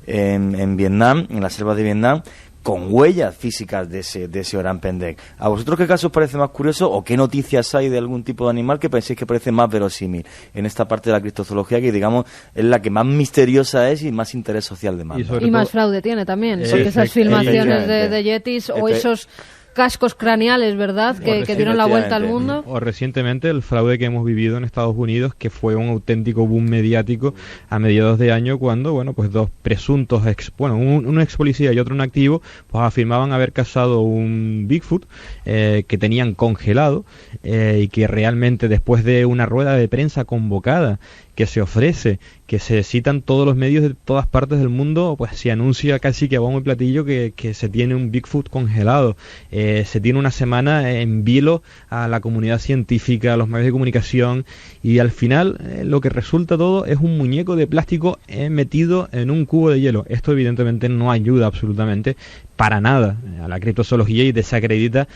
en Vietnam, en las selvas de Vietnam, con huellas físicas de ese Orang Pendek. ¿A vosotros qué caso os parece más curioso o qué noticias hay de algún tipo de animal que penséis que parece más verosímil en esta parte de la criptozoología, que digamos es la que más misteriosa es y más interés social demanda? Y más fraude tiene también, porque esas filmaciones de yetis o esos cascos craneales, ¿verdad?, que dieron la vuelta al mundo. O recientemente el fraude que hemos vivido en Estados Unidos, que fue un auténtico boom mediático a mediados de año, cuando, bueno, pues dos presuntos un ex policía y otro un activo, pues afirmaban haber cazado un Bigfoot que tenían congelado, y que realmente después de una rueda de prensa convocada que se ofrece, que se citan todos los medios de todas partes del mundo, pues se anuncia casi que a bombo y platillo que se tiene un Bigfoot congelado. Se tiene una semana en vilo a la comunidad científica, a los medios de comunicación, y al final lo que resulta todo es un muñeco de plástico metido en un cubo de hielo. Esto evidentemente no ayuda absolutamente para nada a la criptozoología y desacredita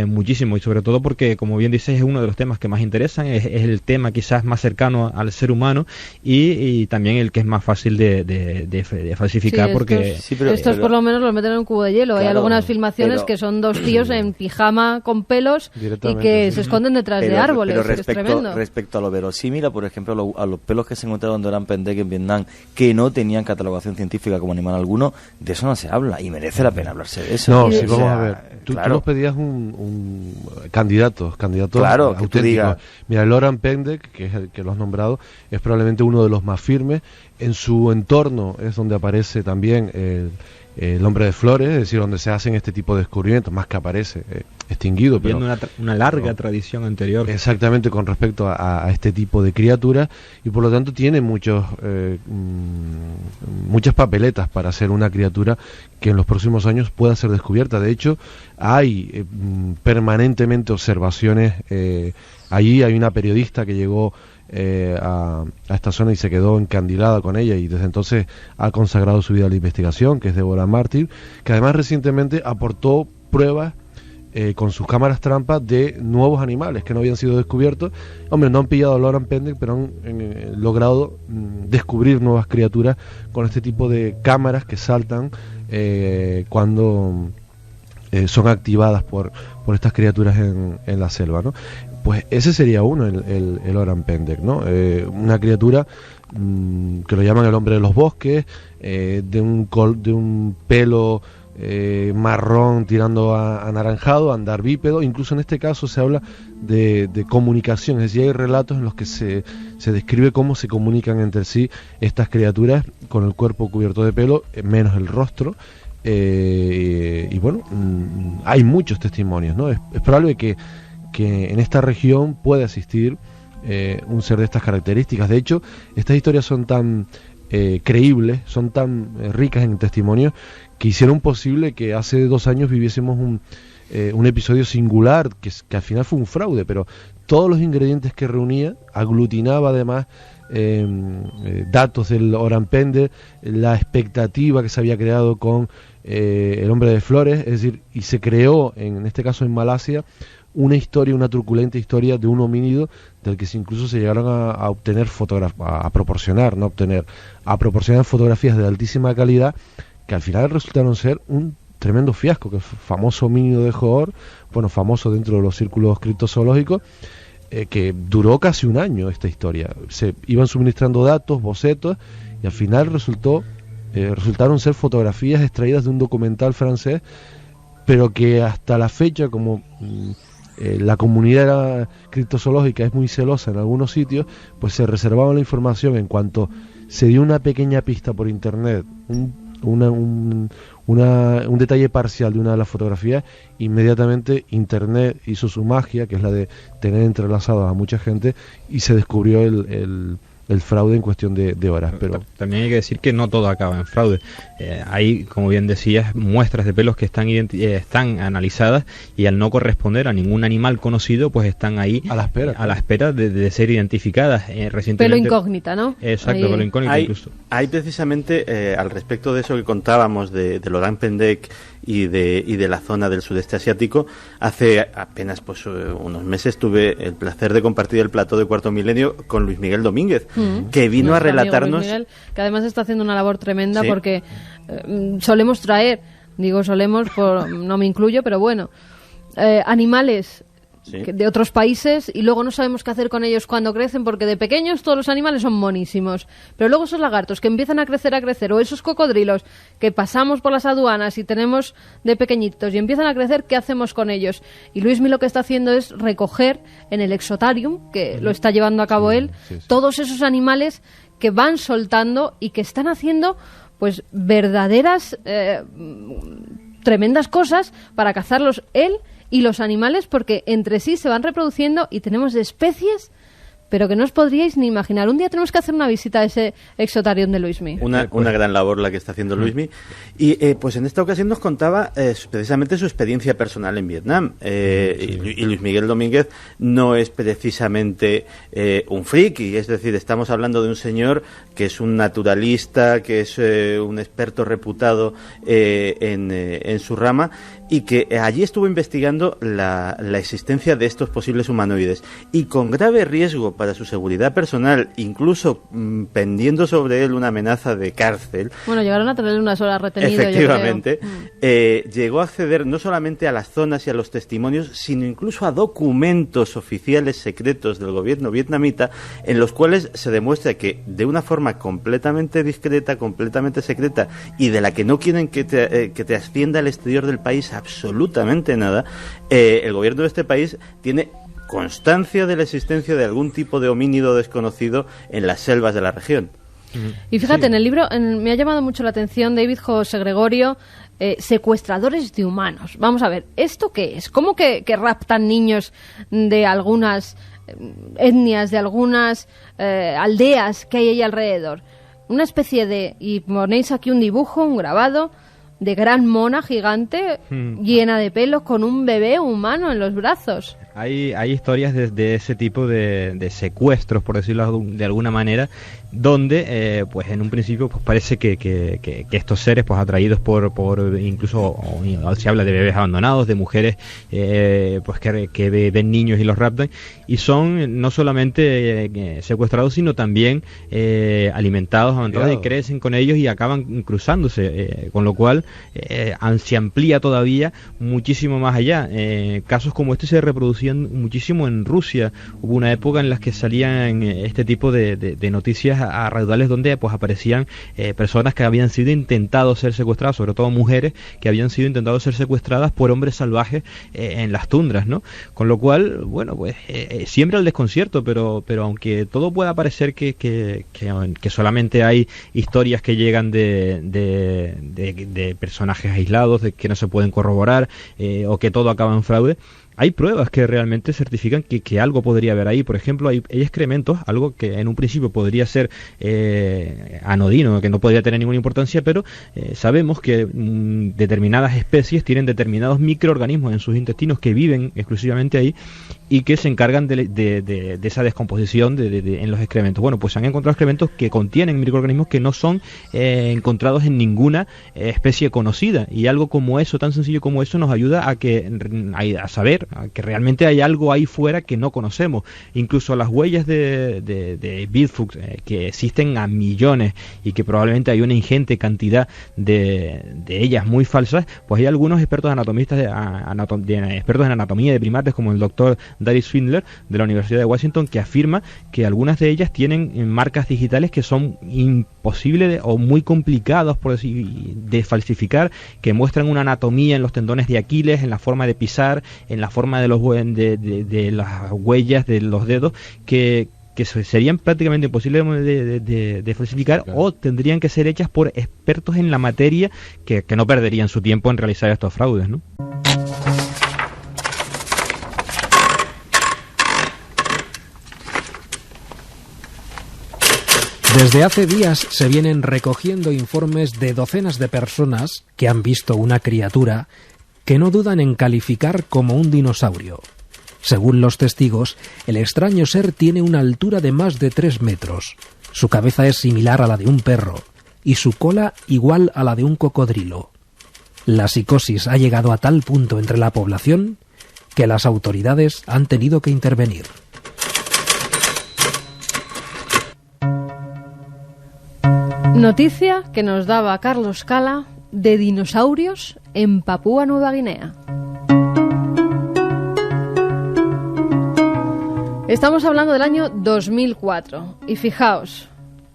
muchísimo, y sobre todo porque, como bien dices, es uno de los temas que más interesan, es el tema quizás más cercano al ser humano y también el que es más fácil de falsificar, sí, porque estos por lo menos los meten en un cubo de hielo. Claro, hay algunas filmaciones que son dos tíos en pijama con pelos y que se esconden detrás de árboles. Pero es tremendo. Respecto a lo verosímil, por ejemplo, a los pelos que se encontraron de Oran Pendek en Vietnam, que no tenían catalogación científica como animal alguno, de eso no se habla y merece la pena hablarse de eso. No, sí, vamos a ver. Tú nos pedías un candidatos claro, auténticos. Mira, el Oran Pendek, que es el que lo has nombrado, es probablemente uno de los más firmes. En su entorno es donde aparece también el hombre de flores, es decir, donde se hacen este tipo de descubrimientos, más que aparece extinguido. Pero una larga tradición anterior. Exactamente, con respecto a este tipo de criaturas, y por lo tanto tiene muchas papeletas para ser una criatura que en los próximos años pueda ser descubierta. De hecho, hay permanentemente observaciones. Allí hay una periodista que llegó a esta zona y se quedó encandilada con ella, y desde entonces ha consagrado su vida a la investigación, que es Deborah Martin, que además recientemente aportó pruebas con sus cámaras trampa de nuevos animales que no habían sido descubiertos. Hombre, no han pillado al Oran Pendek, pero han logrado descubrir nuevas criaturas con este tipo de cámaras que saltan cuando son activadas por estas criaturas en la selva, ¿no? Pues ese sería uno, el Oran Pendek, ¿no? Una criatura que lo llaman el hombre de los bosques, de un pelo marrón tirando a anaranjado, andar bípedo. Incluso en este caso se habla de comunicación, es decir, hay relatos en los que se describe cómo se comunican entre sí estas criaturas con el cuerpo cubierto de pelo, menos el rostro. Y bueno, hay muchos testimonios, ¿no? Es probable que en esta región pueda existir un ser de estas características. De hecho, estas historias son tan creíbles, son tan ricas en testimonios, que hicieron posible que hace 2 años viviésemos un episodio singular, que al final fue un fraude, pero todos los ingredientes que reunía, aglutinaba además datos del Oran Pendek, la expectativa que se había creado con el hombre de flores, es decir, y se creó, en este caso en Malasia, una truculenta historia de un homínido del que incluso se llegaron a obtener a proporcionar fotografías de altísima calidad, que al final resultaron ser un tremendo fiasco, que el famoso homínido de Johor, bueno, famoso dentro de los círculos criptozoológicos, que duró casi 1 año esta historia. Se iban suministrando datos, bocetos, y al final resultaron ser fotografías extraídas de un documental francés, pero que hasta la fecha, como la comunidad criptozoológica es muy celosa en algunos sitios, pues se reservaban la información. En cuanto se dio una pequeña pista por internet, un detalle parcial de una de las fotografías, inmediatamente internet hizo su magia, que es la de tener entrelazados a mucha gente, y se descubrió el fraude en cuestión de horas. Pero también hay que decir que no todo acaba en fraude. Hay, como bien decías, muestras de pelos que están analizadas, y al no corresponder a ningún animal conocido, pues están ahí a la espera de ser identificadas. Recientemente, pelo incógnita, ¿no? Exacto, pelo incógnita incluso. Hay precisamente, al respecto de eso que contábamos del Oran Pendek y de la zona del sudeste asiático, hace apenas unos meses tuve el placer de compartir el plató de Cuarto Milenio con Luis Miguel Domínguez, que vino a relatarnos... Luis Miguel, que además está haciendo una labor tremenda, ¿sí? Porque solemos traer, no me incluyo, pero bueno, animales... Sí. De otros países, y luego no sabemos qué hacer con ellos cuando crecen, porque de pequeños todos los animales son monísimos, pero luego esos lagartos que empiezan a crecer, o esos cocodrilos que pasamos por las aduanas y tenemos de pequeñitos y empiezan a crecer, ¿qué hacemos con ellos? Y Luismi lo que está haciendo es recoger en el Exotarium, que lo está llevando a cabo él, todos esos animales que van soltando y que están haciendo pues verdaderas tremendas cosas para cazarlos él y los animales, porque entre sí se van reproduciendo y tenemos especies pero que no os podríais ni imaginar. Un día tenemos que hacer una visita a ese exotarión de Luismi. Una gran labor la que está haciendo Luismi. Y pues en esta ocasión nos contaba precisamente su experiencia personal en Vietnam. Y Luis Miguel Domínguez no es precisamente un friki, es decir, estamos hablando de un señor que es un naturalista, que es un experto reputado en su rama, y que allí estuvo investigando la existencia de estos posibles humanoides, y con grave riesgo para su seguridad personal, incluso pendiendo sobre él una amenaza de cárcel. Bueno, llegaron a tener unas horas retenido. Efectivamente, llegó a acceder no solamente a las zonas y a los testimonios, sino incluso a documentos oficiales secretos del gobierno vietnamita, en los cuales se demuestra que de una forma completamente discreta, completamente secreta, y de la que no quieren que te ascienda al exterior del país absolutamente nada, el gobierno de este país tiene constancia de la existencia de algún tipo de homínido desconocido en las selvas de la región. Y fíjate, en el libro me ha llamado mucho la atención David José Gregorio, secuestradores de humanos. Vamos a ver, ¿esto qué es? ¿Cómo que raptan niños de algunas etnias, de algunas aldeas que hay ahí alrededor? Una especie de... Y ponéis aquí un dibujo, un grabado de gran mona gigante llena de pelos con un bebé humano en los brazos. Hay historias de ese tipo de secuestros, por decirlo de alguna manera, donde pues en un principio pues parece que estos seres pues atraídos por incluso se habla de bebés abandonados, de mujeres pues que ven niños y los raptan, y son no solamente secuestrados, sino también alimentados y crecen con ellos y acaban cruzándose, con lo cual se amplía todavía muchísimo más allá. Casos como este se reproducían muchísimo en Rusia. Hubo una época en la que salían este tipo de noticias a raudales donde pues aparecían personas que habían sido intentados ser secuestradas, sobre todo mujeres que habían sido intentados ser secuestradas por hombres salvajes en las tundras, ¿no? Con lo cual, bueno, pues siempre el desconcierto, pero aunque todo pueda parecer que solamente hay historias que llegan de personajes aislados, de que no se pueden corroborar, o que todo acaba en fraude, hay pruebas que realmente certifican que algo podría haber ahí. Por ejemplo, hay excrementos, algo que en un principio podría ser anodino, que no podría tener ninguna importancia, pero sabemos que determinadas especies tienen determinados microorganismos en sus intestinos que viven exclusivamente ahí y que se encargan de esa descomposición en los excrementos. Bueno, pues se han encontrado excrementos que contienen microorganismos que no son encontrados en ninguna especie conocida, y algo como eso, tan sencillo como eso, nos ayuda a saber que realmente hay algo ahí fuera que no conocemos. Incluso las huellas de Bigfoot, que existen a millones y que probablemente hay una ingente cantidad de ellas muy falsas, pues hay algunos expertos anatomistas expertos en anatomía de primates, como el doctor Darius Swindler de la Universidad de Washington, que afirma que algunas de ellas tienen marcas digitales que son imposibles o muy complicados por decir, de falsificar, que muestran una anatomía en los tendones de Aquiles, en la forma de pisar, en la forma de las huellas de los dedos, que serían prácticamente imposibles de falsificar, claro, o tendrían que ser hechas por expertos en la materia que no perderían su tiempo en realizar estos fraudes, ¿no? Desde hace días se vienen recogiendo informes de docenas de personas que han visto una criatura que no dudan en calificar como un dinosaurio. Según los testigos, el extraño ser tiene una altura de más de 3 metros. Su cabeza es similar a la de un perro y su cola igual a la de un cocodrilo. La psicosis ha llegado a tal punto entre la población que las autoridades han tenido que intervenir. Noticia que nos daba Carlos Cala de dinosaurios en Papúa Nueva Guinea. Estamos hablando del año 2004 y fijaos,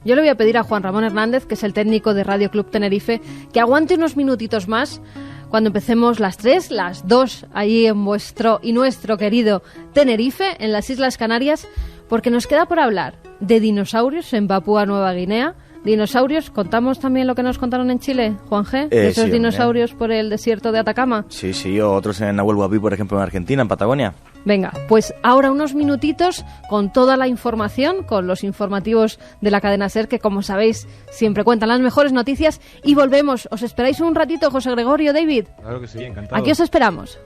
yo le voy a pedir a Juan Ramón Hernández, que es el técnico de Radio Club Tenerife, que aguante unos minutitos más cuando empecemos las 3, las 2 allí en vuestro y nuestro querido Tenerife, en las Islas Canarias, porque nos queda por hablar de dinosaurios en Papúa Nueva Guinea, Dinosaurios, ¿contamos también lo que nos contaron en Chile, Juan G? Esos sí, dinosaurios por el desierto de Atacama. Sí, o otros en Nahuel Huapi, por ejemplo, en Argentina, en Patagonia. Venga, pues ahora unos minutitos con toda la información, con los informativos de la cadena SER, que como sabéis siempre cuentan las mejores noticias, y volvemos. ¿Os esperáis un ratito, José Gregorio, David? Claro que sí, encantado. Aquí os esperamos.